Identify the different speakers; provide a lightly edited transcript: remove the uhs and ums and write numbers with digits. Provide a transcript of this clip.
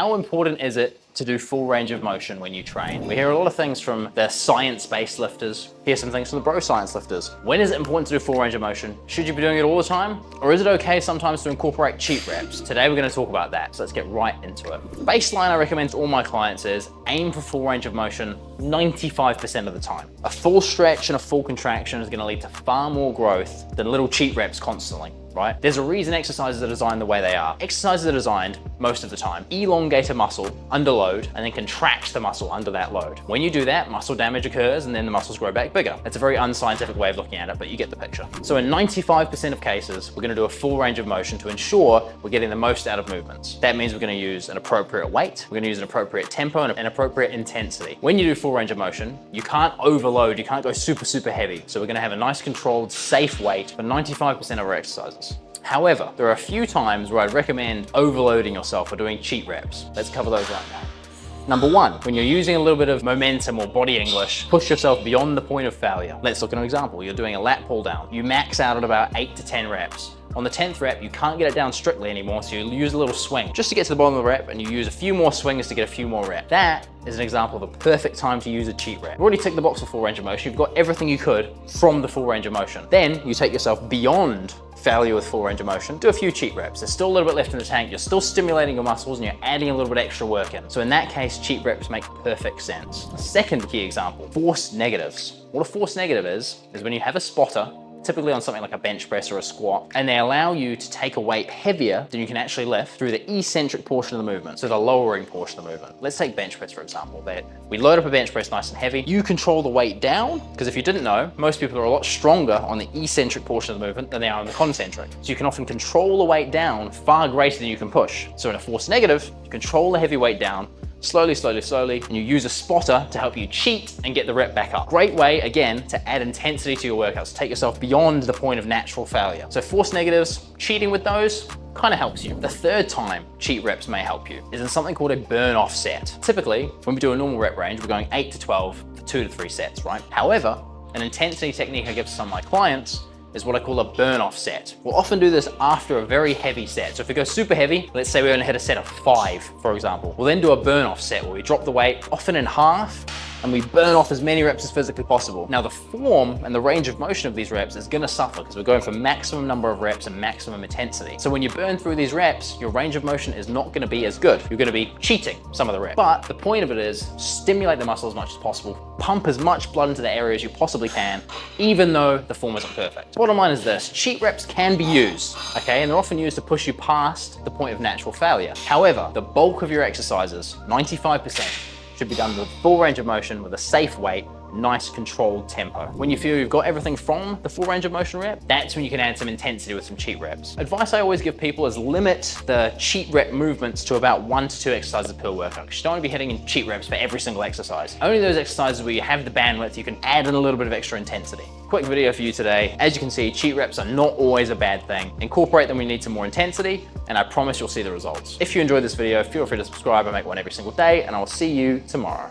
Speaker 1: How important is it to do full range of motion when you train? We hear a lot of things from the science-based lifters. Here's some things from the bro science lifters. When is it important to do full range of motion? Should you be doing it all the time? Or is it okay sometimes to incorporate cheat reps? Today we're gonna talk about that, so let's get right into it. Baseline I recommend to all my clients is aim for full range of motion 95% of the time. A full stretch and a full contraction is gonna lead to far more growth than little cheat reps constantly. Right? There's a reason exercises are designed the way they are. Exercises are designed, most of the time, elongate a muscle under load and then contract the muscle under that load. When you do that, muscle damage occurs and then the muscles grow back bigger. It's a very unscientific way of looking at it, but you get the picture. So in 95% of cases, we're gonna do a full range of motion to ensure we're getting the most out of movements. That means we're gonna use an appropriate weight, we're gonna use an appropriate tempo and an appropriate intensity. When you do full range of motion, you can't overload, you can't go super heavy. So we're gonna have a nice controlled, safe weight for 95% of our exercises. However, there are a few times where I'd recommend overloading yourself or doing cheat reps. Let's cover those right now. Number one, when you're using a little bit of momentum or body English, push yourself beyond the point of failure. Let's look at an example. You're doing a lat pull down. You max out at about 8 to 10 reps. On the 10th rep, you can't get it down strictly anymore, so you use a little swing just to get to the bottom of the rep, and you use a few more swings to get a few more reps. That is an example of a perfect time to use a cheat rep. You've already ticked the box for full range of motion. You've got everything you could from the full range of motion. Then you take yourself beyond failure with full range of motion, do a few cheat reps. There's still a little bit left in the tank. You're still stimulating your muscles and you're adding a little bit extra work in. So in that case, cheat reps make perfect sense. Second key example, force negatives. What a force negative is when you have a spotter, typically on something like a bench press or a squat, and they allow you to take a weight heavier than you can actually lift through the eccentric portion of the movement, so the lowering portion of the movement. Let's take bench press, for example. We load up a bench press nice and heavy. You control the weight down, because if you didn't know, most people are a lot stronger on the eccentric portion of the movement than they are on the concentric. So you can often control the weight down far greater than you can push. So in a force negative, you control the heavy weight down, slowly, and you use a spotter to help you cheat and get the rep back up. Great way, again, to add intensity to your workouts, take yourself beyond the point of natural failure. So force negatives, cheating with those, kind of helps you. The third time cheat reps may help you is in something called a burn off set. Typically, when we do a normal rep range, we're going 8 to 12 for 2 to 3 sets, right? However, an intensity technique I give to some of my clients is what I call a burn off set. We'll often do this after a very heavy set. So if we go super heavy, let's say we only hit a set of 5, for example, we'll then do a burn off set where we drop the weight often in half and we burn off as many reps as physically possible. Now the form and the range of motion of these reps is gonna suffer because we're going for maximum number of reps and maximum intensity. So when you burn through these reps, your range of motion is not gonna be as good. You're gonna be cheating some of the reps. But the point of it is stimulate the muscle as much as possible, pump as much blood into the areas you possibly can, even though the form isn't perfect. Bottom line is this, cheat reps can be used, okay? And they're often used to push you past the point of natural failure. However, the bulk of your exercises, 95%, should be done with full range of motion with a safe weight, nice controlled tempo. When you feel you've got everything from the full range of motion rep, that's when you can add some intensity with some cheat reps. Advice I always give people is limit the cheat rep movements to about 1 to 2 exercises per workout, because you don't want to be hitting in cheat reps for every single exercise. Only those exercises where you have the bandwidth, you can add in a little bit of extra intensity. Quick video for you today. As you can see, cheat reps are not always a bad thing. Incorporate them when you need some more intensity, and I promise you'll see the results. If you enjoyed this video, feel free to subscribe. I make one every single day, and I will see you tomorrow.